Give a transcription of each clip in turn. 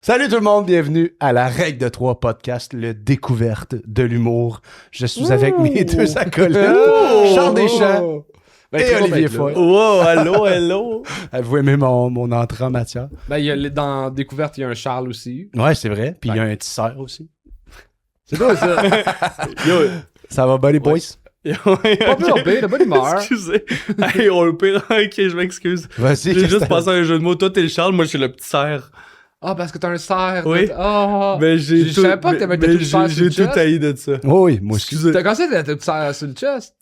Salut tout le monde, bienvenue à la Règle de 3 podcast, le découverte de l'humour. Je suis avec mes deux acolytes, Charles Deschamps et Olivier Foy. Wow, hello. Avez-vous aimé mon entrée en matière? Ben, dans Découverte, il y a un Charles aussi. Ouais, c'est vrai. Puis il y a un tisseur aussi. C'est toi, ça. Yo, Ça va bien les boys? Pas pire, de bonne humeur. Excusez. Hey, on le pire. Ok, je m'excuse. Vas-y. J'ai juste passé un jeu de mots. Toi, t'es le Charles, moi, je suis le petit cerf. Ah, parce que t'as un cerf. Oui. Ah. Mais Je savais pas que t'avais un tatou de cerf sur J'ai le tout chest. haï de ça. Oh oui, moi aussi. Excusez. T'as commencé à te cerf sur le chest.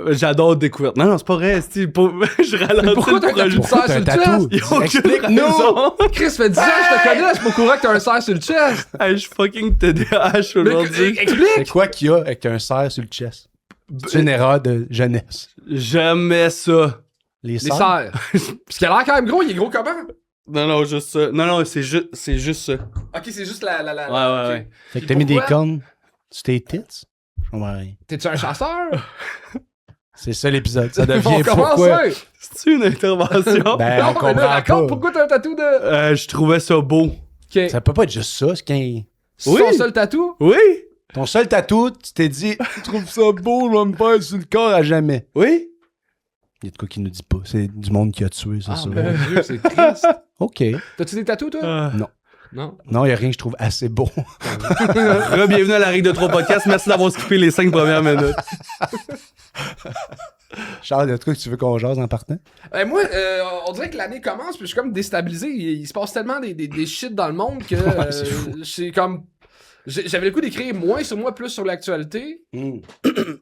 J'adore découverte. Non, c'est pas vrai. Je ralentis pourquoi le t'as un projet. tatou de cerf sur le tatou? Il y a aucune Explique-nous! raison. Chris, fait 10 ans que je te connais, je suis pas au courant que t'as un cerf sur le chest. Hey, je suis fucking TDAH aujourd'hui. Explique! C'est quoi qu'il y a avec un cerf sur le chest? C'est une erreur de jeunesse. Jamais ça. Les Les cerfs? cerfs. Parce qu'il a l'air quand même gros, il est gros comment? Non, juste ça. Non, c'est juste ça. Ok, c'est juste la. Ouais. Fait que t'as mis des Pourquoi? cornes sur tes tits? Je comprends rien. T'es-tu un chasseur? C'est ça l'épisode. Ça On devient commence pourquoi? ça. C'est une intervention. Ben, on Non, mais comprend là, d'accord, pas. pourquoi t'as un tatou de. Je trouvais ça beau. Ok. Ça peut pas être juste ça. C'est qu'un... C'est Oui. ton seul tatou? Oui? Ton seul tatou, tu t'es dit, je trouve ça beau, je vais me faire sur le corps à jamais. Oui? Il y a de quoi qui nous dit pas. C'est du monde qui a tué, c'est Ah, ça. mon Dieu, c'est triste. OK. T'as-tu des tatous, toi? Ah. Non. Non, il y a rien que je trouve assez beau. Bienvenue à la Règle de 3 podcast. Merci d'avoir skippé les 5 premières minutes. Charles, il y a de quoi que tu veux qu'on jase en partant? Moi, on dirait que l'année commence, puis je suis comme déstabilisé. Il se passe tellement des shit dans le monde que Ouais, c'est fou. c'est comme. J'avais le coup d'écrire moins sur moi, plus sur l'actualité. Mm.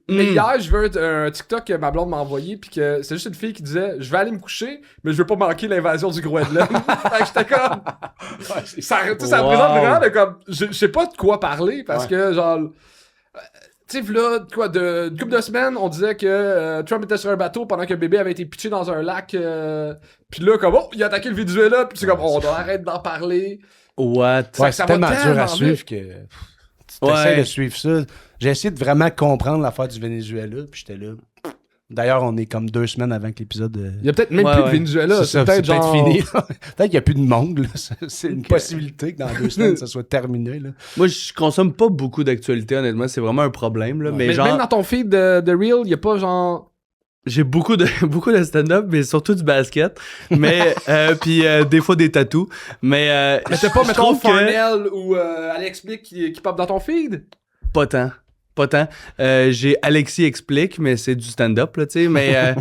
Mais hier, je veux un TikTok que ma blonde m'a envoyé, puis que c'est juste une fille qui disait je vais aller me coucher, mais je veux pas manquer l'invasion du Groenland. Fait que j'étais comme. Ça représente vraiment de comme. Je sais pas de quoi parler, parce que genre. Tu sais, là, quoi, une couple de semaines, on disait que Trump était sur un bateau pendant qu'un bébé avait été pitché dans un lac. Puis là, comme, oh, il a attaqué le Venezuela. Puis c'est comme, oh, on doit arrêter d'en parler. What? Ouais, ça c'est va tellement dur tellement à suivre vite. que tu essaies Ouais. de suivre ça. J'ai essayé de vraiment comprendre l'affaire du Venezuela, puis j'étais là. D'ailleurs, on est comme 2 semaines avant que l'épisode... Il y a peut-être même Ouais, plus ouais. de Venezuela. c'est ça, peut-être genre... fini. Peut-être qu'il n'y a plus de monde. Là. C'est une possibilité que dans 2 semaines, ça soit terminé. Là. Moi, je consomme pas beaucoup d'actualité, honnêtement. C'est vraiment un problème, là. Ouais. Mais Mais genre, même dans ton feed de Reel, il y a pas genre... j'ai beaucoup de stand-up, mais surtout du basket. Mais, puis des fois des tatous. Mais Mais t'as pas, je mettons, trouve que- Farnell ou Alex Blick qui pop dans ton feed? Pas tant. J'ai Alexis Explique, mais c'est du stand-up, là, tu sais. Mais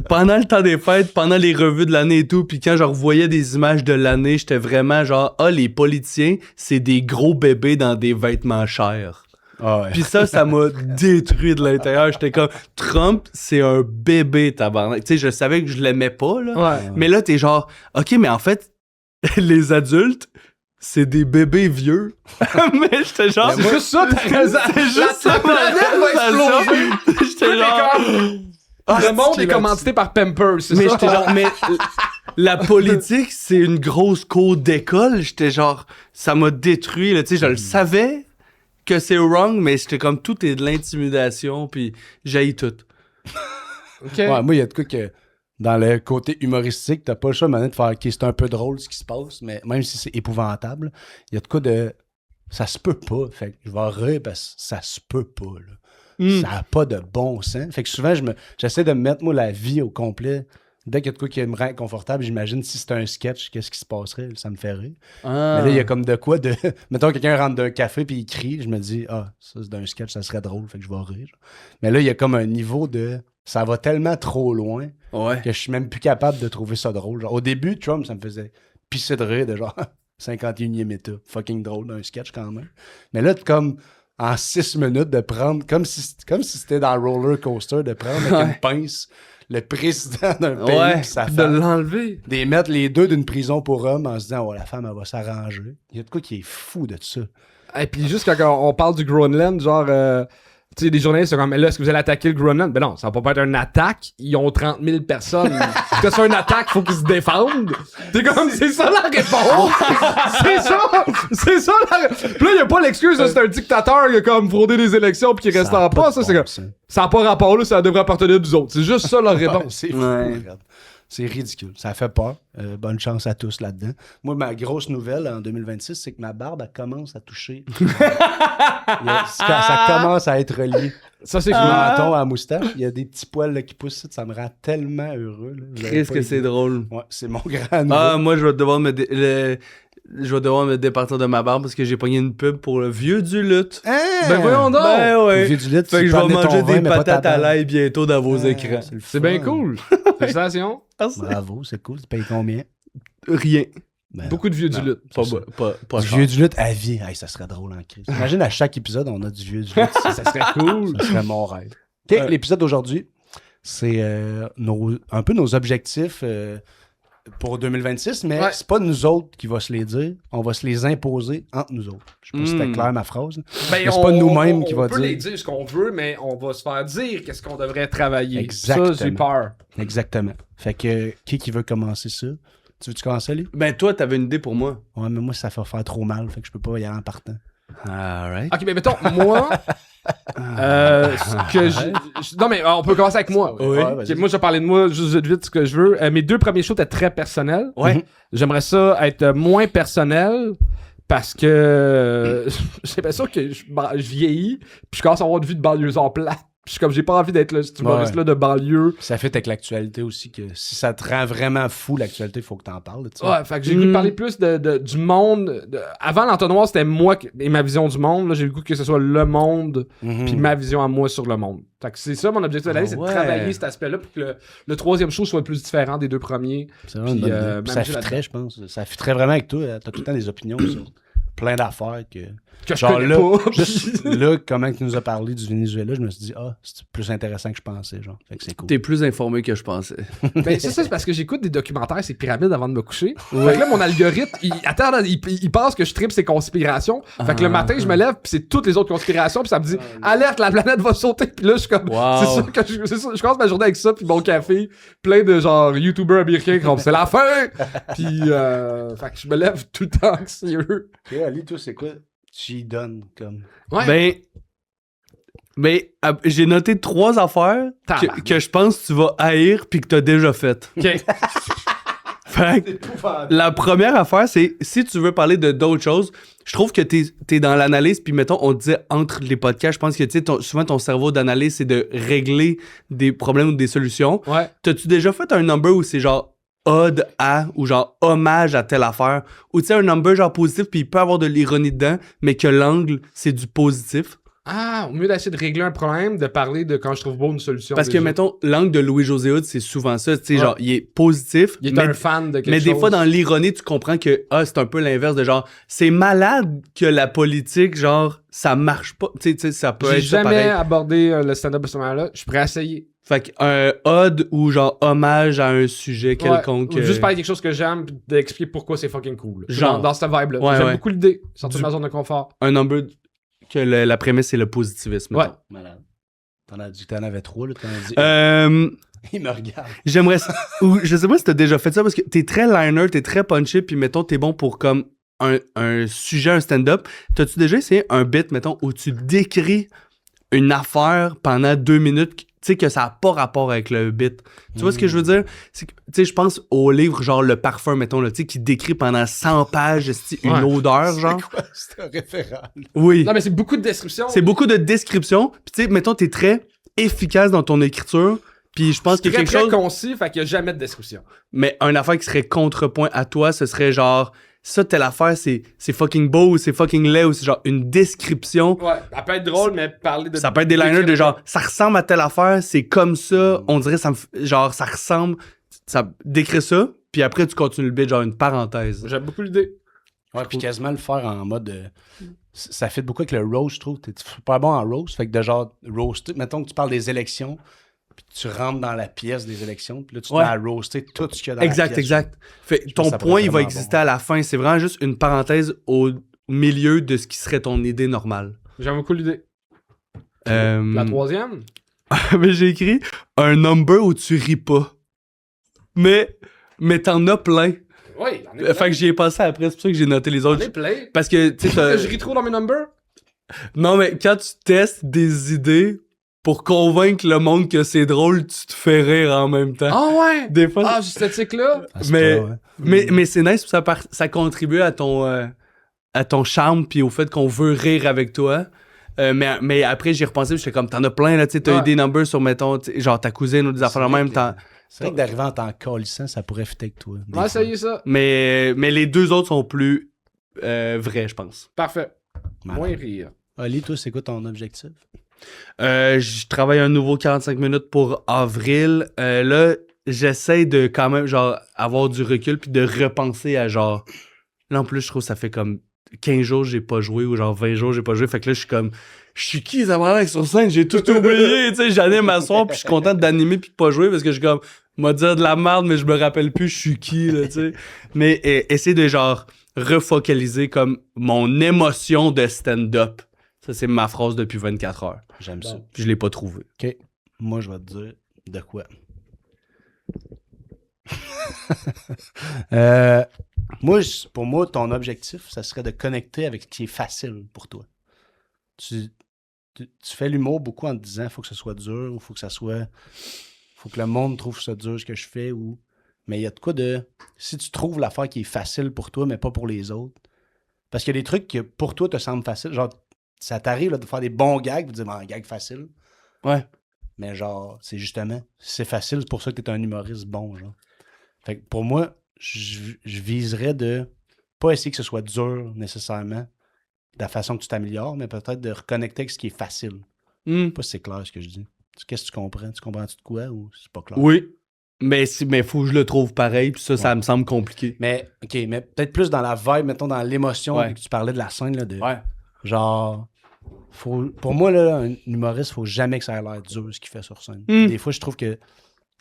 pendant le temps des fêtes, pendant les revues de l'année et tout, puis quand je revoyais des images de l'année, j'étais vraiment genre, ah, les politiciens, c'est des gros bébés dans des vêtements chers. Ah ouais. Puis ça m'a détruit de l'intérieur. J'étais comme, Trump, c'est un bébé, tabarnak. Tu sais, je savais que je l'aimais pas, là. Ouais. Mais là, t'es genre, OK, mais en fait, les adultes, c'est des bébés vieux. Mais j'étais genre... C'est juste ça, t'as raison. C'est juste ça, La planète va exploser. J'étais genre... Le monde est commandité par Pampers, c'est Mais ça? j'étais genre, mais la politique, c'est une grosse cour d'école. J'étais genre, ça m'a détruit, là. Tu sais, je le savais que c'est wrong, mais j'étais comme, tout est de l'intimidation, puis j'haïs tout. OK. Ouais, moi, il y a de quoi que dans le côté humoristique, t'as pas le choix maintenant de faire OK, c'est un peu drôle ce qui se passe, mais même si c'est épouvantable, il y a de quoi de. Ça se peut pas. Fait que je vais rire parce que ça se peut pas. Là. Ça a pas de bon sens. Fait que souvent, j'essaie de me mettre, moi, la vie au complet. Dès qu'il y a de quoi qui me rend inconfortable, j'imagine si c'était un sketch, qu'est-ce qui se passerait. Ça me fait rire. Mais là, il y a comme de quoi de. Mettons, quelqu'un rentre d'un café puis il crie, je me dis, ah, ça, c'est d'un sketch, ça serait drôle, fait que je vais rire. Mais là, il y a comme un niveau de. Ça va tellement trop loin Ouais. que je suis même plus capable de trouver ça drôle. Genre, au début, Trump, ça me faisait pisser de rire de genre 51e état. Fucking drôle d'un sketch quand même. Mais là, comme en 6 minutes de prendre, comme si c'était dans le roller coaster, de prendre avec une pince le président d'un pays Ouais, pis sa De femme, l'enlever. des mettre les deux d'une prison pour hommes en se disant, oh, la femme, elle va s'arranger. Il y a de quoi qui est fou de ça. Et puis juste quand on parle du Groenland, genre, tu sais, les journalistes sont comme, mais là, est-ce que vous allez attaquer le Groenland? Ben non, ça va pas être une attaque. Ils ont 30 000 personnes. Que c'est une attaque, faut qu'ils se défendent. T'es comme, c'est ça la réponse. c'est ça la réponse. Puis là, y a pas l'excuse, là, c'est un dictateur qui a comme fraudé des élections puis qui reste Ça a en pas pas. de Ça, c'est bon comme, sens. ça a pas rapport là, ça devrait appartenir à nous autres. C'est juste ça leur Ouais, réponse. c'est fou, Ouais. regarde. C'est ridicule. Ça fait peur. Bonne chance à tous là-dedans. Moi, ma grosse nouvelle en 2026, c'est que ma barbe, elle commence à toucher. Ça commence à être relié. Ça, c'est Du cool. menton à la moustache. Il y a des petits poils là, qui poussent. Ça me rend tellement heureux. Là. Vous avez Qu'est-ce pas que idée. c'est drôle. Ouais, c'est mon grand nouveau. Ah, moi, je vais devoir me départir de ma barbe parce que j'ai pogné une pub pour le vieux du lutte. Ben voyons donc! Ben ouais. Vieux du lit, Fait que tu je peux vais amener ton manger vin, des mais pas ta patates à barbe. l'ail bientôt dans vos écrans. le C'est fun. bien cool. Félicitations. Bravo, c'est cool. Tu payes combien? Rien. Ben, Beaucoup de vieux du lutte. Pas, C'est ça. pas du cher. vieux du lutte à vie. Hey, ça serait drôle en crise. Imagine à chaque épisode, on a du vieux du lutte. Ça serait cool. Ça serait mon rêve. OK, l'épisode d'aujourd'hui, c'est un peu nos objectifs pour 2026, mais Ouais. c'est pas nous autres qui va se les dire. On va se les imposer entre nous autres. Je sais pas si c'était clair ma phrase. Ben, Mais c'est pas nous-mêmes qui va On peut dire. les dire ce qu'on veut, mais on va se faire dire qu'est-ce qu'on devrait travailler. Exactement. Ça, j'ai peur. Exactement. Fait que, qui veut commencer ça? Tu veux-tu commencer, lui? Ben toi, t'avais une idée pour moi. Ouais, mais moi, ça fait faire trop mal. Fait que je peux pas y aller en partant. Alright. Ok, mais mettons, moi, ce que non, mais on peut commencer avec moi. Oui. Ouais, Ok, vas-y. moi, je vais parler de moi juste vite ce que je veux. Mes 2 premiers shows étaient très personnels. Ouais. J'aimerais ça être moins personnel parce que j'ai l'impression que je vieillis puis je commence à avoir une vie de banlieusard plate. Puis je suis comme, j'ai pas envie d'être là, cet humoriste-là de banlieue. Puis ça fait avec l'actualité aussi que si ça te rend vraiment fou, l'actualité, il faut que t'en parles. Tu sais. Ouais, fait que j'ai le goût de parler plus du monde. Avant, l'entonnoir, c'était moi et ma vision du monde. Là, j'ai le goût que ce soit le monde Mhm. puis ma vision à moi sur le monde. Fait que c'est ça mon objectif de l'année, c'est de ouais. travailler cet aspect-là pour que le 3e show soit plus différent des 2 premiers. C'est vraiment une Puis, bonne idée. Puis ça m'amuser fitterait, je pense. Ça fitterait vraiment avec toi. T'as tout le temps des opinions sur plein d'affaires que Que je genre connais là, pas. juste là, comment tu nous as parlé du Venezuela, je me suis dit, c'est plus intéressant que je pensais. Genre. Fait que c'est cool. T'es plus informé que je pensais. Ben, ça, c'est parce que j'écoute des documentaires, ces pyramides avant de me coucher. Fait que là, mon algorithme, il pense que je tripe ces conspirations. Fait que le matin, je me lève, puis c'est toutes les autres conspirations, puis ça me dit, alerte, la planète va sauter. Puis là, je suis comme, Wow. c'est ça que je commence ma journée avec ça, puis mon café, plein de genre YouTubers américains qui disent, c'est la fin! Puis, fait que je me lève tout le temps anxieux. Et Ali, toi, c'est quoi? Tu y donnes comme. Ouais. J'ai noté 3 affaires Tabarnak. que je pense que tu vas haïr puis que t'as déjà faites. Ok. Fait que la première affaire, c'est si tu veux parler de d'autres choses, je trouve que t'es dans l'analyse, puis mettons, on disait entre les podcasts, je pense que tu sais, souvent ton cerveau d'analyse, c'est de régler des problèmes ou des solutions. Ouais. T'as-tu déjà fait un number où c'est genre ode à ou genre hommage à telle affaire, ou tu sais, un number genre positif, puis il peut avoir de l'ironie dedans, mais que l'angle, c'est du positif? Ah, au mieux d'essayer de régler un problème, de parler de quand je trouve beau une solution. Parce que, déjà. mettons, l'angle de Louis-José Hood, c'est souvent ça, tu sais, Ouais. genre, il est positif, Il est mais un fan de quelque mais chose. des fois, dans l'ironie, tu comprends que c'est un peu l'inverse de genre, c'est malade que la politique, genre, ça marche pas. Tu sais, ça peut J'ai être ça jamais pareil. abordé le stand-up de ce moment-là. Je suis prêt à essayer. Fait qu'un ode ou genre hommage à un sujet quelconque. Ouais. Ou juste parler de quelque chose que j'aime, puis d'expliquer pourquoi c'est fucking cool. Genre. Dans cette vibe-là. Ouais, J'aime ouais. beaucoup l'idée. Sortir de ma zone de confort. Un number que la prémisse, c'est le positivisme. Ouais. mettons. Malade. T'en as dit que t'en avais 3, là. T'en as dit. Il me regarde. J'aimerais ça. Ou je sais pas si t'as déjà fait ça parce que t'es très liner, t'es très punché, puis mettons, t'es bon pour comme un sujet, un stand-up. T'as-tu déjà essayé un bit, mettons, où tu décris une affaire pendant 2 minutes, tu sais, que ça n'a pas rapport avec le bit? Tu vois ce que je veux dire? C'est que, tu sais, je pense au livre, genre Le Parfum, mettons, là, tu sais, qui décrit pendant 100 pages une Ouais. odeur, genre. C'est quoi? C'est un référent. Oui. Non, mais c'est beaucoup de descriptions. C'est beaucoup de descriptions. Puis, tu sais, mettons, t'es très efficace dans ton écriture. Puis, je pense qu'il y a très, quelque très chose. concis, fait qu'il n'y a jamais de description. Mais une affaire qui serait contrepoint à toi, ce serait genre, ça, telle affaire, c'est fucking beau ou c'est fucking laid ou c'est genre une description. Ouais, elle peut être drôle, mais parler de. Ça peut être des liners de genre, ça ressemble à telle affaire, c'est comme ça, on dirait, genre, ça ressemble, ça décrit ça, puis après, tu continues le bit, genre une parenthèse. J'aime beaucoup l'idée. Ouais, puis quasiment le faire en mode. Ça fait beaucoup avec le roast, je trouve. T'es super bon en roast. Fait que de genre, roaster. Mettons que tu parles des élections, puis tu rentres dans la pièce des élections, puis là, tu te Ouais. mets à roaster tout ce qu'il y a dans la Exact, pièce. exact. Fait, Je ton pense que ça point, pourrait il va vraiment exister bon. à la fin, c'est vraiment juste une parenthèse au milieu de ce qui serait ton idée normale. J'aime beaucoup l'idée. Euh, La 3e? mais j'ai écrit un number où tu ris pas. Mais t'en as plein. Oui, j'en ai plein. Fait que j'y ai pensé après, c'est pour ça que j'ai noté les J'en autres. ai plein. Parce que, tu sais, Je ris trop dans mes numbers? non, mais quand tu testes des idées, pour convaincre le monde que c'est drôle, tu te fais rire en même temps. Ah ouais! Des fois, Ah, j'ai cette éthique-là. mais c'est nice, ça contribue à ton charme puis au fait qu'on veut rire avec toi. Mais après, j'y repensé, j'étais comme, t'en as plein, là, tu sais, t'as eu des numbers sur, mettons, genre ta cousine ou des affaires même temps. C'est vrai que d'arriver en tant que calissant, ça pourrait fitter avec toi. Ouais, ça y est, ça. Mais les deux autres sont plus vrais, je pense. Parfait. Malade. Moins rire. Ali, toi, c'est quoi ton objectif? Je travaille un nouveau 45 minutes pour avril. Là, j'essaie de quand même, genre, avoir du recul puis de repenser à, genre... Là, en plus, je trouve que ça fait comme 15 jours que j'ai pas joué ou genre 20 jours que j'ai pas joué. Fait que là, je suis comme... Je suis qui, Zamalek, sur scène? J'ai tout oublié, tu sais. J'anime à soir puis je suis content d'animer puis de pas jouer parce que je suis comme... M'a dire de la merde, mais je me rappelle plus je suis qui, là, tu sais. Mais essayer de, genre, refocaliser comme mon émotion de stand-up. Ça, c'est ma phrase depuis 24 heures. J'aime ça. Puis je l'ai pas trouvé. OK. Moi, je vais te dire de quoi. Pour moi, ton objectif, ça serait de connecter avec ce qui est facile pour toi. Tu fais l'humour beaucoup en te disant faut que ce soit dur ou faut que le monde trouve ça dur ce que je fais ou. Mais il y a de quoi de. Si tu trouves l'affaire qui est facile pour toi, mais pas pour les autres. Parce qu'il y a des trucs que pour toi te semblent faciles. Genre, ça t'arrive là, de faire des bons gags, de dire un gag facile. Ouais. Mais genre, c'est justement, c'est facile, c'est pour ça que t'es un humoriste bon, genre. Fait que pour moi, je viserais de pas essayer que ce soit dur nécessairement, de la façon que tu t'améliores, mais peut-être de reconnecter avec ce qui est facile. Je sais pas si c'est clair ce que je dis. Qu'est-ce que tu comprends? Tu comprends-tu de quoi ou c'est pas clair? Oui. Mais faut que je le trouve pareil, puis ça me semble compliqué. Mais, OK, mais peut-être plus dans la vibe, mettons, dans l'émotion, vu que tu parlais de la scène, là, de... Ouais. Genre, pour moi, là, un humoriste, faut jamais que ça ait l'air dur, ce qu'il fait sur scène. Des fois, je trouve que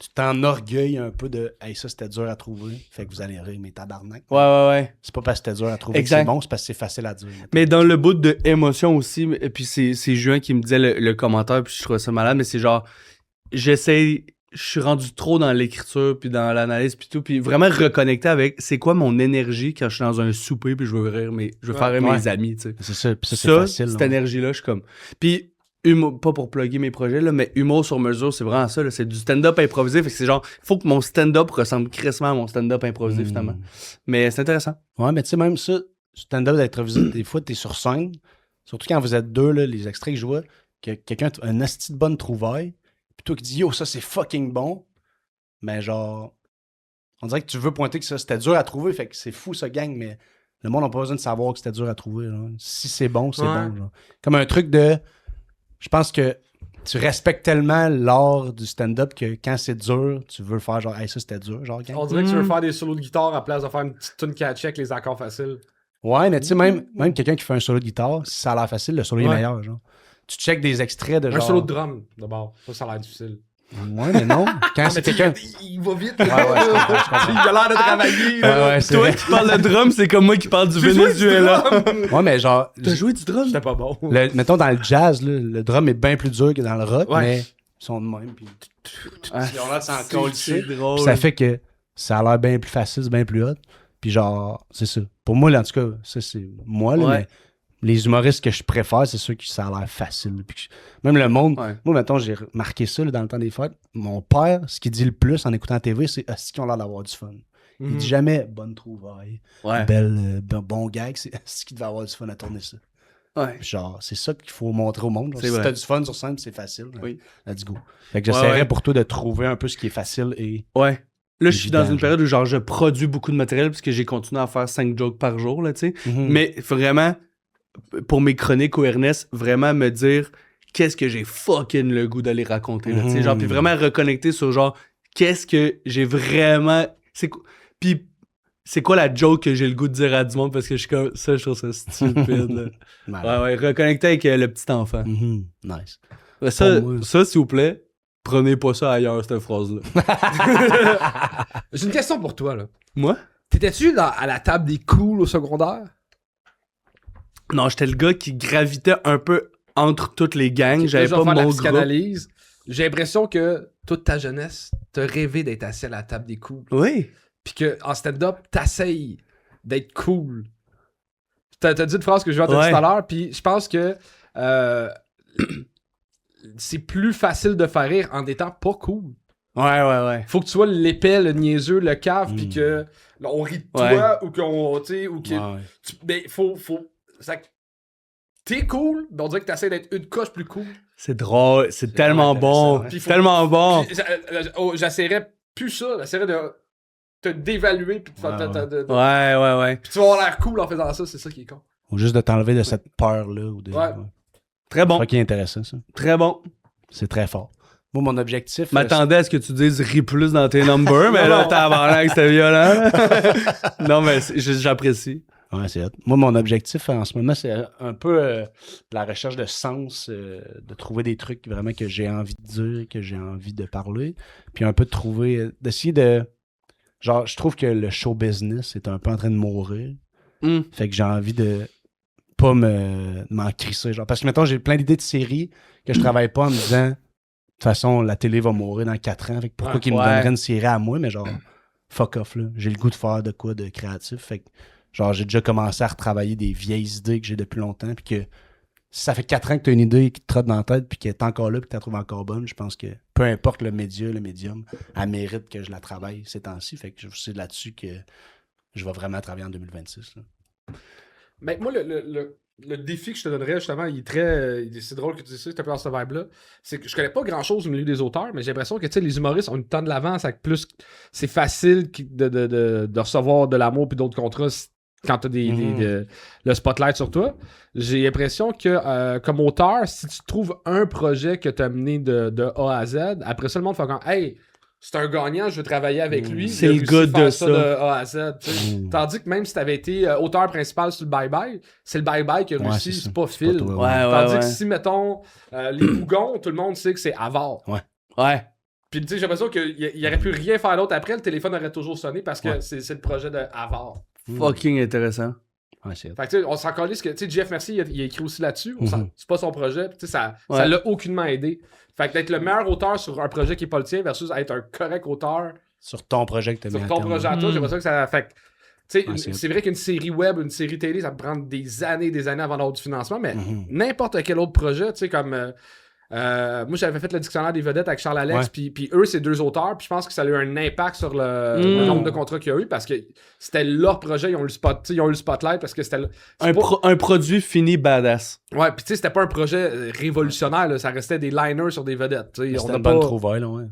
tu t'enorgueilles un peu de « Hey, ça, c'était dur à trouver. » Fait que vous allez rire, mais tabarnak. Ouais. C'est pas parce que c'était dur à trouver Exact. que c'est bon, c'est parce que c'est facile à dire. Mais dans le bout de émotion aussi, et puis c'est Juin qui me disait le commentaire, puis je trouvais ça malade, mais c'est genre, je suis rendu trop dans l'écriture, puis dans l'analyse, puis tout, puis vraiment reconnecter avec c'est quoi mon énergie quand je suis dans un souper, puis je veux rire, mais je veux faire rire mes amis, tu sais. C'est ça, puis ça, c'est facile. Cette énergie-là, je suis comme... Puis, pas pour plugger mes projets, là, mais humour sur mesure, c'est vraiment ça, là, c'est du stand-up improvisé, fait que c'est genre, il faut que mon stand-up ressemble crissement à mon stand-up improvisé, finalement. Mais c'est intéressant. Ouais, mais tu sais, même ça, stand-up d'improvisé, des fois, t'es sur scène, surtout quand vous êtes deux, là, les extraits que je vois, que quelqu'un a une asti de bonne trouvaille, puis toi qui dis « Yo, ça, c'est fucking bon », mais genre, on dirait que tu veux pointer que ça, c'était dur à trouver, fait que c'est fou, ça, gang, mais le monde n'a pas besoin de savoir que c'était dur à trouver. Genre. Si c'est bon, c'est bon. Genre. Comme un truc de... Je pense que tu respectes tellement l'art du stand-up que quand c'est dur, tu veux faire genre « Hey, ça, c'était dur. » genre gang. On dirait que tu veux faire des solos de guitare à place de faire une petite tune catchy avec les accords faciles. Ouais, mais tu sais, même quelqu'un qui fait un solo de guitare, si ça a l'air facile, le solo est meilleur. Genre. Tu checkes des extraits de genre... Un solo de drum, d'abord. Ça a l'air difficile. Ouais, mais non. Quand c'est quelqu'un... Il va vite. Ouais, je comprends. Il a l'air de travailler. Ouais, c'est Toi vrai. qui parles de drum, c'est comme moi qui parle du Venezuela. Ouais, mais genre... T'as joué du drum? C'était pas bon. Mettons, dans le jazz, là, le drum est bien plus dur que dans le rock, mais ils sont de même. Puis ils ont l'air de s'en coller. C'est drôle. Puis ça fait que ça a l'air bien plus facile, c'est bien plus hot. Puis genre, c'est ça. Pour moi, là, en tout cas, ça, c'est moi, là, mais les humoristes que je préfère, c'est ceux qui ça a l'air facile. Puis même le monde, moi, mettons, j'ai remarqué ça là, dans le temps des fêtes. Mon père, ce qu'il dit le plus en écoutant la TV, c'est est-ce qu'ils ont l'air d'avoir du fun. Il dit jamais bonne trouvaille, bon gag, c'est ce qu'il devait avoir du fun à tourner ça. Ouais. Genre, c'est ça qu'il faut montrer au monde. Genre, si vrai. t'as du fun sur scène, c'est facile. Oui. Let's go. Fait que j'essaierais pour toi de trouver un peu ce qui est facile et... Ouais. Là, je suis dans Évident, une période où genre je produis beaucoup de matériel parce que j'ai continué à faire 5 jokes par jour, là, tu sais. Mais vraiment, pour mes chroniques au Ernest, vraiment me dire qu'est-ce que j'ai fucking le goût d'aller raconter, là, tu sais. Genre, puis vraiment reconnecter sur genre qu'est-ce que j'ai vraiment... Puis c'est quoi la joke que j'ai le goût de dire à du monde parce que je suis comme... Ça, je trouve ça stupide, là. Ouais, reconnecter avec le petit enfant. Nice. Ça, s'il vous plaît, prenez pas ça ailleurs, cette phrase-là. J'ai une question pour toi, là. Moi? T'étais-tu à la table des cools au secondaire? Non, j'étais le gars qui gravitait un peu entre toutes les gangs. J'avais pas mon groupe. J'ai l'impression que toute ta jeunesse, t'as rêvé d'être assis à la table des cools. Oui. Puis qu'en stand-up, t'essayes d'être cool. T'as dit une phrase que je vais entendre tout à l'heure, puis je pense que c'est plus facile de faire rire en étant pas cool. Ouais. Faut que tu sois l'épais, le niaiseux, le cave, pis que là, on rit de toi ou qu'on, tu sais, ou que mais faut ça, t'es cool, mais on dirait que t'essaies d'être une coche plus cool. C'est drôle, c'est tellement bon, tellement bon. J'essaierais plus ça, j'essaierais de te dévaluer pis de faire Ouais. Pis tu vas avoir l'air cool en faisant ça, c'est ça qui est con. Ou juste de t'enlever de cette peur-là. Ou de, Très bon. C'est ça qui est intéressant, ça. Très bon. C'est très fort. Moi, mon objectif... M'attendais à ce que tu dises « ris plus dans tes numbers », mais là, tabarnak, c'était violent. Non, mais j'apprécie. Ouais, c'est hot. Moi, mon objectif en ce moment, c'est un peu la recherche de sens, de trouver des trucs vraiment que j'ai envie de dire, que j'ai envie de parler, puis un peu de trouver... d'essayer de... Genre, je trouve que le show business est un peu en train de mourir. Fait que j'ai envie de pas m'en crisser. Genre, parce que, mettons, j'ai plein d'idées de séries que je travaille pas en me disant... De toute façon, la télé va mourir dans 4 ans. Fait que pourquoi qu'ils me donneraient une série à moi? Mais genre, fuck off, là. J'ai le goût de faire de quoi de créatif. Fait que, genre, j'ai déjà commencé à retravailler des vieilles idées que j'ai depuis longtemps. Puis que si ça fait 4 ans que t'as une idée qui te trotte dans la tête, puis qu'elle est encore là, puis que tu la trouves encore bonne, je pense que peu importe le médium, elle mérite que je la travaille ces temps-ci. Fait que c'est là-dessus que je vais vraiment travailler en 2026. Là. Mais moi, le défi que je te donnerais, justement, il est très. C'est drôle que tu dises ça, c'est un peu dans ce vibe-là. C'est que je connais pas grand-chose au milieu des auteurs, mais j'ai l'impression que les humoristes ont une temps de l'avance, avec plus. C'est facile de recevoir de l'amour puis d'autres contrats quand t'as le spotlight sur toi. J'ai l'impression que, comme auteur, si tu trouves un projet que t'as mené de A à Z, après ça, le monde fait comme hey, c'est un gagnant, je veux travailler avec lui. C'est le gars de ça. De A à Z. Tandis que même si t'avais été auteur principal sur le bye-bye, c'est le bye-bye qui a réussi, c'est pas Phil. Tandis que si, mettons, les Bougons, tout le monde sait que c'est Avar. Ouais. Puis tu sais, j'ai l'impression qu'il aurait pu rien faire d'autre après, le téléphone aurait toujours sonné parce que c'est le projet de Avar. Fucking intéressant. Ouais, c'est... Fait que tu sais, on s'en calisse que, tu sais, Jeff Mercier, il a écrit aussi là-dessus. C'est pas son projet. Tu sais, ça l'a aucunement aidé. Fait que d'être le meilleur auteur sur un projet qui est pas le tien versus être un correct auteur sur ton projet que t'as mis sur ton projet à toi, j'ai l'impression que ça fait. Tu sais, c'est vrai qu'une série web, une série télé, ça peut prendre des années avant d'avoir du financement, mais n'importe quel autre projet, tu sais, comme. Moi, j'avais fait le dictionnaire des vedettes avec Charles Alex, puis eux, c'est 2 auteurs, puis je pense que ça a eu un impact sur le nombre de contrats qu'il y a eu, parce que c'était leur projet, ils ont eu le spotlight, parce que c'était... Un produit fini badass. Ouais, puis tu sais, c'était pas un projet révolutionnaire, là, ça restait des liners sur des vedettes. C'était une bonne trouvaille, là, ouais.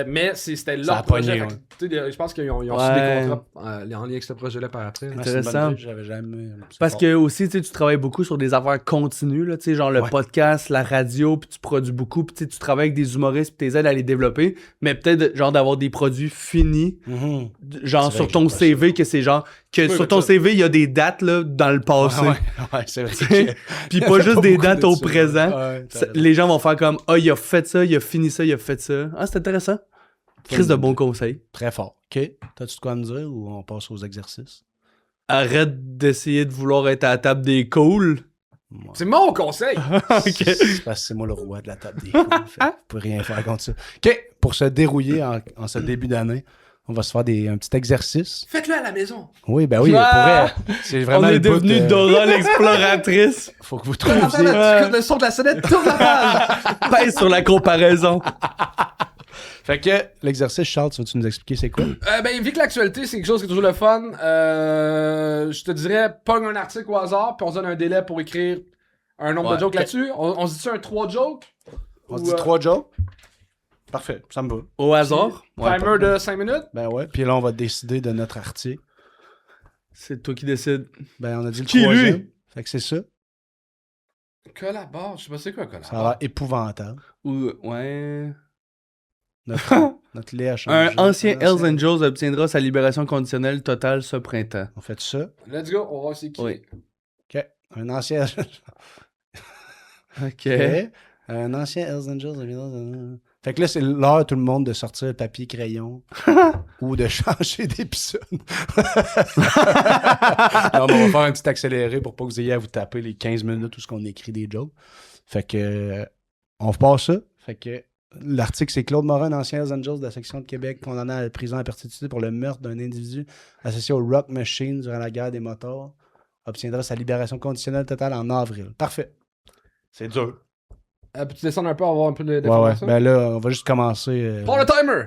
Mais c'était leur projet. Je pense qu'ils ont signé des contrats en lien avec ce projet-là par après. Intéressant. J'avais jamais... Parce que aussi, tu travailles beaucoup sur des affaires continues, là, genre le podcast, la radio, puis tu produis beaucoup, puis tu travailles avec des humoristes, puis tu les aides à les développer, mais peut-être genre d'avoir des produits finis, genre sur ton CV, que c'est genre... Que sur ton CV, il y a des dates là, dans le passé. Ouais, c'est vrai. Puis pas juste des dates au présent. Les gens vont faire comme « Ah, il a fait ça, il a fini ça, il a fait ça. » Ah, c'est intéressant. Crise de bons conseils. Très fort. OK. T'as-tu de quoi me dire ou on passe aux exercices? Arrête d'essayer de vouloir être à la table des cools. Ouais. C'est mon conseil! OK. C'est parce que c'est moi le roi de la table des cools. Vous pouvez rien faire contre ça. OK. Pour se dérouiller en ce début d'année, on va se faire un petit exercice. Faites-le à la maison. Oui, ben oui, c'est vraiment on est devenu Dora l'exploratrice. Faut que vous trouviez... Le son de la sonnette tourne la page. Pèse sur la comparaison. Fait que l'exercice, Charles, tu vas-tu nous expliquer c'est quoi? Ben, vu que l'actualité, c'est quelque chose qui est toujours le fun, je te dirais, pogne un article au hasard, puis on se donne un délai pour écrire un nombre de jokes là-dessus. On se dit-tu un 3 jokes? On se dit 3 jokes? Parfait, ça me va. Au hasard? Timer de 5 minutes? Ben ouais, puis là, on va décider de notre article. C'est toi qui décides. Ben, on a dit le Qui, 3e. lui? Fait que c'est ça. Collabore, je sais pas c'est quoi collabore. Ça a l'air épouvantable. Ouais... Notre lait a changé. Un ancien Hells Angels obtiendra sa libération conditionnelle totale ce printemps. On fait ça. Let's go, on va voir c'est qui. Oui. OK. Un ancien... OK. Un ancien Hells Angels... Fait que là, c'est l'heure, tout le monde, de sortir le papier crayon ou de changer d'épisode. Non, mais on va faire un petit accéléré pour pas que vous ayez à vous taper les 15 minutes où on écrit des jokes. Fait que on passe ça. Fait que l'article, c'est Claude Morin, ancien Hells Angels de la section de Québec, condamné à la prison à perpétuité pour le meurtre d'un individu associé au Rock Machine durant la guerre des motards, obtiendra sa libération conditionnelle totale en avril. Parfait. C'est dur. Peux-tu descendre un peu, avoir un peu Ouais, d'informations? ben là, on va juste commencer. Prends le timer!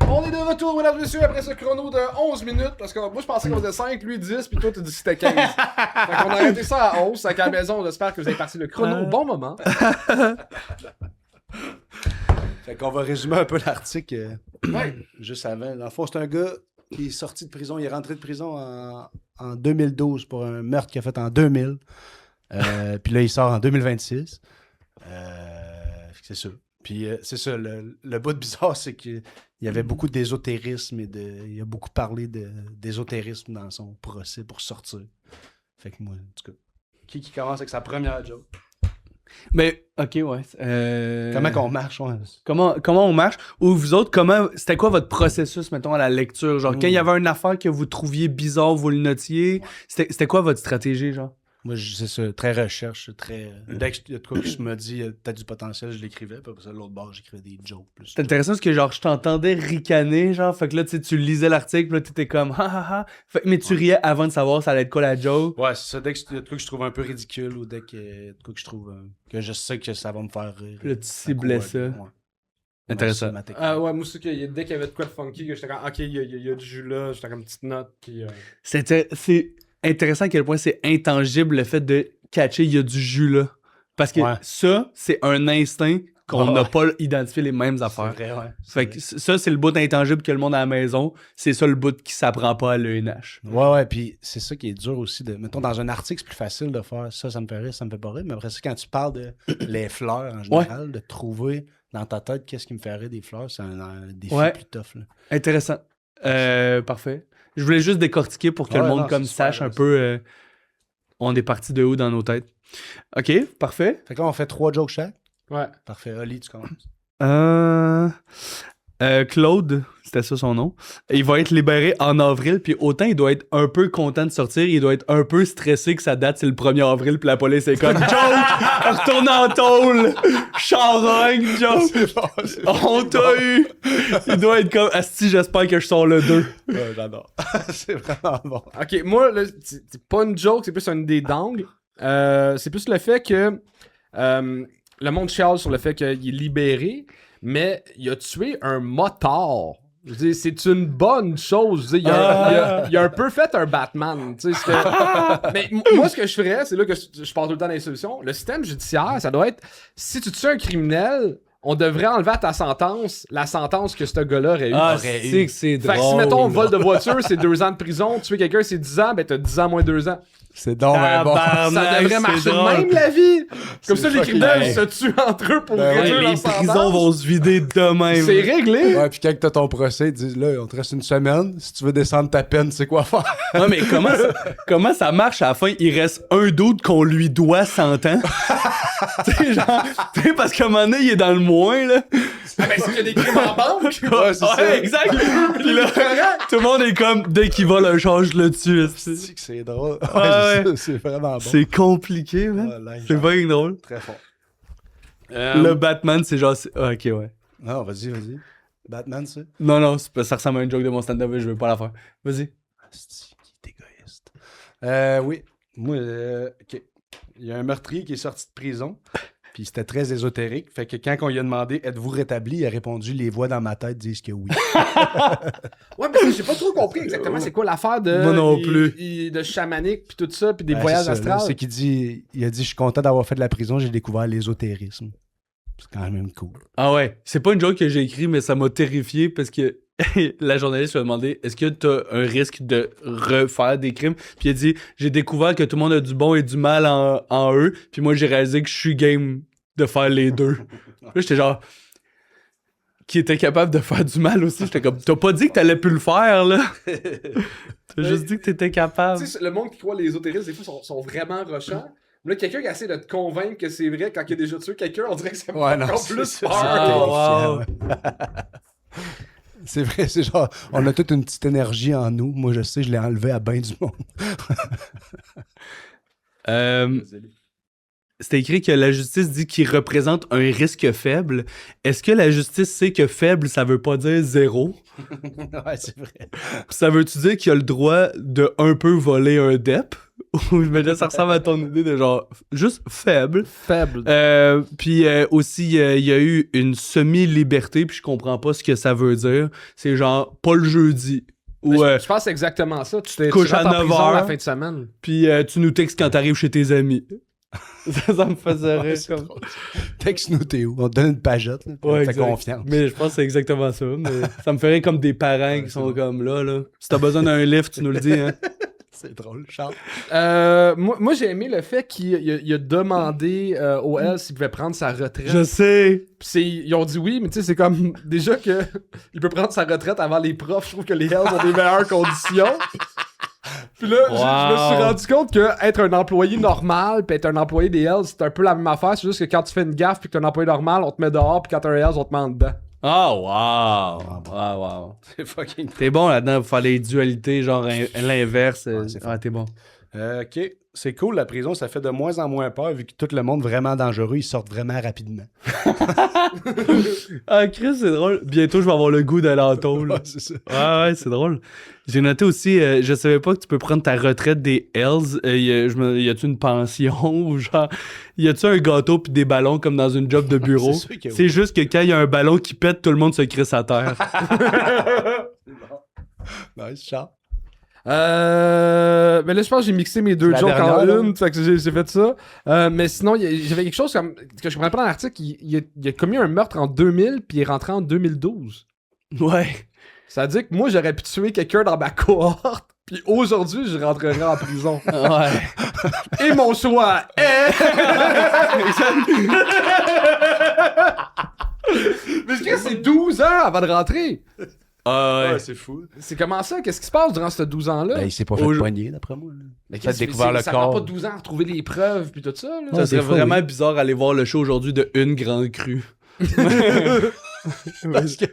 On est de retour, mesdames et messieurs, après ce chrono de 11 minutes, parce que moi je pensais qu'on faisait 5, lui 10, puis toi tu dis que c'était 15. Fait qu'on a arrêté ça à 11, à la maison, j'espère que vous avez parti le chrono au bon moment. Fait qu'on va résumer un peu l'article Ouais. juste avant. Dans le fond, c'est un gars qui est sorti de prison. Il est rentré de prison en 2012 pour un meurtre qu'il a fait en 2000. Puis là, il sort en 2026. C'est ça. Puis c'est ça, le bout de bizarre, c'est qu'il y avait beaucoup d'ésotérisme et il a beaucoup parlé d'ésotérisme dans son procès pour sortir. Fait que moi, en tout cas, qui commence avec sa première joke? Mais, ok, ouais. Comment qu'on marche, ouais. Comment on marche? Ou vous autres, c'était quoi votre processus, mettons, à la lecture? Genre, quand il y avait une affaire que vous trouviez bizarre, vous le notiez, c'était quoi votre stratégie, genre? Moi, c'est ça, très recherche, très... Dès qu'il y a de quoi que je me dis, t'as du potentiel, je l'écrivais, puis après ça, l'autre bord, j'écrivais des jokes. Plus. C'est intéressant parce que, genre, je t'entendais ricaner, genre, fait que là, tu lisais l'article, puis là, t'étais comme, ha ha ha. Mais tu riais avant de savoir ça allait être quoi la joke. Ouais, c'est ça, dès qu'il y a de quoi que je trouve un peu ridicule, ou dès qu'il y a de quoi que je trouve... que je sais que ça va me faire rire. Là, tu ciblais ça. Ouais. Intéressant. Ouais, c'est Ouais, moi aussi, dès qu'il y avait de quoi de funky, que j'étais comme, ok, il y a du jus là, j'étais comme une petite note, puis... C'est intéressant à quel point c'est intangible le fait de catcher, il y a du jus là. Parce que ça, c'est un instinct qu'on n'a pas identifié les mêmes affaires. C'est vrai, ouais. Fait que ça, c'est le bout intangible que le monde a à la maison. C'est ça le bout qui s'apprend pas à l'ENH. Ouais, puis c'est ça qui est dur aussi. Mettons, dans un article, c'est plus facile de faire ça me fait rire, ça me fait pas rire. Mais après ça, quand tu parles de les fleurs en général, de trouver dans ta tête qu'est-ce qui me fait rire des fleurs, c'est un défi plus tough. Là. Intéressant. Parfait. Je voulais juste décortiquer pour que le monde sache un peu on est parti de où dans nos têtes. OK, parfait. Fait que là, on fait 3 jokes chaque. Ouais. Parfait. Oli, tu commences. Claude, c'était ça son nom. Il va être libéré en avril, puis autant il doit être un peu content de sortir, il doit être un peu stressé que sa date c'est le 1er avril, puis la police est comme « Joke! Retourne en tôle! Charogne, joke! On t'a eu! » Il doit être comme « Asti, j'espère que je sors le 2. » Ouais, j'adore. C'est vraiment bon. Ok, moi, là, c'est pas une joke, c'est plus une idée d'angle. C'est plus le fait que le monde chiale sur le fait qu'il est libéré, mais il a tué un motard. Je veux dire, c'est une bonne chose. Je veux dire, il a un peu fait un Batman. Tu sais, mais moi, ce que je ferais, c'est là que je parle tout le temps dans les solutions. Le système judiciaire, ça doit être, si tu tues un criminel, on devrait enlever à ta sentence la sentence que ce gars-là aurait eu. C'est que c'est drôle. Fait que si, mettons, vol de voiture, c'est 2 ans de prison, tuer quelqu'un, c'est 10 ans, ben t'as 10 ans moins 2 ans. C'est donc bon. Ça devrait marcher de même, la vie. Comme ça, les criminels se tuent entre eux pour réduire leur les sentence. prisons vont se vider de même. C'est réglé. Ouais, puis quand t'as ton procès, ils disent là, on te reste une semaine. Si tu veux descendre ta peine, c'est quoi faire? Non, mais comment ça marche à la fin? Il reste un doute qu'on lui doit 100 ans. Tu sais, parce qu'à un moment donné, il est dans le moins, là. Ah, ben, c'est qu'il y a des crimes en banque. Ouais, c'est ça. exact. Puis là, tout le monde est comme, dès qu'il vole un change, je le tue. C'est que c'est drôle. Ouais. C'est vraiment bon. C'est compliqué, man. Voilà, C'est genre, bien drôle. très fort. Le Batman, c'est genre... ok, ouais. Non, vas-y. Batman, ça? Non, ça ressemble à une joke de mon stand-up, mais je veux pas la faire. Vas-y. Asti, qui est égoïste. Oui. Moi, OK. Il y a un meurtrier qui est sorti de prison, puis c'était très ésotérique. Fait que quand on lui a demandé « Êtes-vous rétabli? » il a répondu « Les voix dans ma tête disent que oui. » Ouais, mais j'ai pas trop compris exactement c'est quoi l'affaire de... Moi non plus. De chamanique, puis tout ça, puis des Ben, voyages c'est ça, là. astrales. C'est qu'il dit, il a dit « Je suis content d'avoir fait de la prison, j'ai découvert l'ésotérisme. » C'est quand même cool. Ah ouais. C'est pas une joke que j'ai écrit, mais ça m'a terrifié parce que la journaliste lui a demandé est-ce que t'as un risque de refaire des crimes? Puis il a dit j'ai découvert que tout le monde a du bon et du mal en eux. Puis moi, j'ai réalisé que je suis game de faire les deux. Là, j'étais genre qui était capable de faire du mal aussi. J'étais comme t'as pas dit que t'allais plus le faire, là. T'as juste dit que t'étais capable. Tu sais, le monde qui croit les ésotéristes, des fois, sont vraiment rochants. Mais là, quelqu'un qui essaie de te convaincre que c'est vrai quand il a déjà tué quelqu'un, on dirait que ça me fait encore plus c'est peur. Ah, wow. C'est vrai, c'est genre, on a toute une petite énergie en nous. Moi, je sais, je l'ai enlevé à bien du monde. C'était écrit que la justice dit qu'il représente un risque faible. Est-ce que la justice sait que faible, ça veut pas dire zéro? Ouais, c'est vrai. Ça veut-tu dire qu'il a le droit de un peu voler un dep? Ou je me dis, ça ressemble à ton idée de genre juste faible. Faible. Puis aussi, il y a eu une semi-liberté, puis je comprends pas ce que ça veut dire. C'est genre pas le jeudi. Ou, Je pense que c'est exactement ça. Tu couches à rentres en 9 prison heures. la fin de semaine. puis tu nous textes quand t'arrives chez tes amis. ça me faisait rire. c'est Comme... drôle. Texte-nous, t'es où? On te donne une pagette, là, puis on te fait exact. confiance. Mais je pense que c'est exactement ça. Mais ça me ferait comme des parents qui sont comme là. Si t'as besoin d'un lift, tu nous le dis. Hein. C'est drôle, Charles. Moi, j'ai aimé le fait qu'il a demandé au Hells s'il pouvait prendre sa retraite. Je sais. Puis ils ont dit oui, mais tu sais, c'est comme déjà que il peut prendre sa retraite avant les profs. Je trouve que les Hells ont des meilleures conditions. Puis là, je me suis rendu compte que être un employé normal puis être un employé des Hells, c'est un peu la même affaire. C'est juste que quand tu fais une gaffe puis que t'es un employé normal, on te met dehors, puis quand t'es un Hells, on te met en dedans. Oh, wow. C'est fucking... T'es bon là-dedans pour faire les dualités, genre l'inverse. Ouais, c'est fort. T'es bon. OK. C'est cool, la prison, ça fait de moins en moins peur vu que tout le monde vraiment dangereux, ils sortent vraiment rapidement. Ah, Chris, c'est drôle. Bientôt, je vais avoir le goût d'aller en tôle. Ouais, c'est ça. Ouais, c'est drôle. J'ai noté aussi, je savais pas que tu peux prendre ta retraite des Hells. Y a-tu une pension ou genre, y a-tu un gâteau puis des ballons comme dans une job de bureau? C'est sûr que oui. C'est juste que quand il y a un ballon qui pète, tout le monde se crisse à terre. Nice, Charles. Mais là, je pense que j'ai mixé mes deux La jokes dernière, en là. une, fait que j'ai fait ça. Mais sinon, j'avais quelque chose comme que je comprenais pas dans l'article. Il a commis un meurtre en 2000 puis il est rentré en 2012. Ouais. Ça veut dire que moi, j'aurais pu tuer quelqu'un dans ma cohorte, puis aujourd'hui, je rentrerai en prison. Ouais. Et mon choix est... Mais je dirais que c'est 12 ans avant de rentrer. Ouais. c'est fou. C'est comment ça? Qu'est-ce qui se passe durant ces 12 ans-là? Ben, il s'est pas fait poigner, d'après moi. Là. Mais Ça a découvert le ça corps. prend pas 12 ans à retrouver les preuves puis tout ça, là. Ça Ouais, serait des fois, vraiment oui. bizarre d'aller voir le show aujourd'hui de Une Grande Crue. Parce que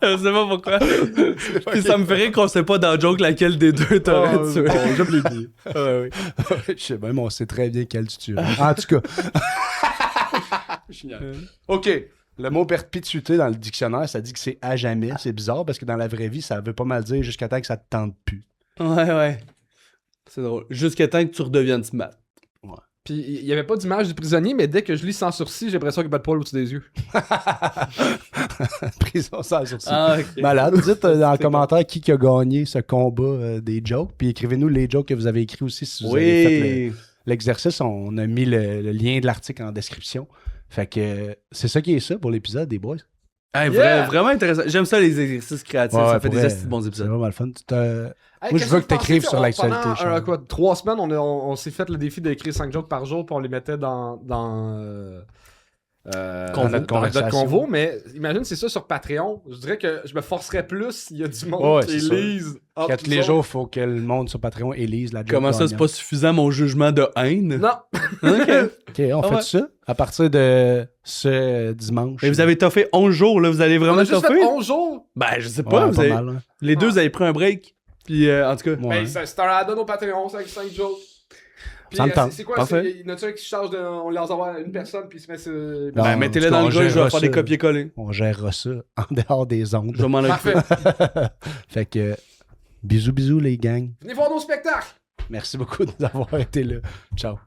Je sais pas pourquoi. Puis ça me ferait qu'on sait pas dans le joke laquelle des deux t'aurais tué. je l'ai dit. Ouais. Je sais même, on sait très bien quel tu tues. En tout cas. OK. Le mot perpétuité dans le dictionnaire, ça dit que c'est à jamais. C'est bizarre parce que dans la vraie vie, ça veut pas mal dire jusqu'à temps que ça te tente plus. Ouais. C'est drôle. Jusqu'à temps que tu redeviennes smart. Puis il y avait pas d'image du prisonnier, mais dès que je lis sans sursis, j'ai l'impression qu'il bat de poil au-dessus des yeux. Prison sans sourcil. Ah, ok. Malade. Dites dans le commentaire qui a gagné ce combat des jokes. Puis écrivez-nous les jokes que vous avez écrits aussi si vous avez fait l'exercice. On a mis le lien de l'article en description. Fait que c'est ça qui est ça pour l'épisode des boys. Hey, Yeah! Vraiment intéressant. J'aime ça les exercices créatifs. Ouais, ça fait pour des vrai, assez bons C'est épisodes. vraiment le fun. Hey, Moi, je veux que tu t'écrives pensais, sur l'actualité, Pendant Charles. 3 semaines, on s'est fait le défi d'écrire 5 jokes par jour, puis on les mettait dans Convo. dans notre convo, mais imagine c'est ça sur Patreon. Je dirais que je me forcerais plus s'il y a du monde Ouais, qui c'est ça. lise. Tous les jours, il faut que le monde sur Patreon élise la joke Comment ça, c'est pas suffisant mon jugement de haine? Non. Ok. OK, on Ah fait ouais. ça à partir de ce dimanche. Mais vous avez toffé 11 jours, là, vous allez On vraiment a juste toffer? fait 11 jours. Ben, je sais Ouais, pas, vous pas avez... mal. Hein. Les deux, Ouais. vous avez pris un break. Puis, en tout cas... Ouais. Ben, c'est un add-on au Patreon, 5 jours. Puis, Ça me tente. c'est quoi? Parfait. Il y en a-tu un qui se charge de. On les envoie à une personne, puis il se met sur. Non. Ben, mettez-les parce dans le qu'on gars, je vais gérera faire des ça. copier-coller. On gérera ça en dehors des ondes. Je vais m'en occuper. Parfait. Fait que bisous, bisous les gangs. Venez voir nos spectacles! Merci beaucoup d'avoir été là. Ciao.